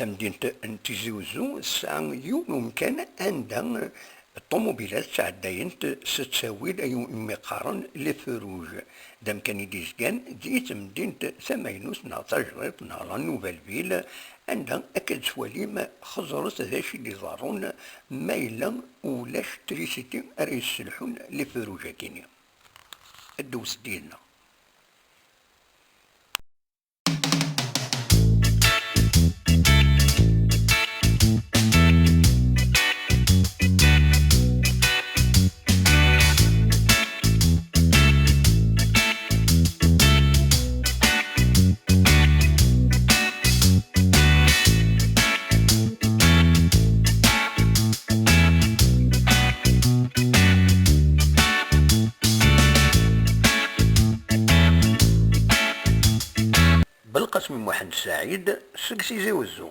مدينة تيزي وزو الساعة يوم ممكن عندها الطوموبيلات تعداين ستساوي أي مقارن لفروج دام كان يديزكان جيت مدينة ثماينوس نعطى جريط نهار نوفال فيل عندها أكد سواليم خزرت ذاشي اللي ضارون مايلا ولاش تريسيتي أري يسلحون لفروجا كينيا الدوس ديالنا. بالقسم محمد سعيد سكسي زي وزو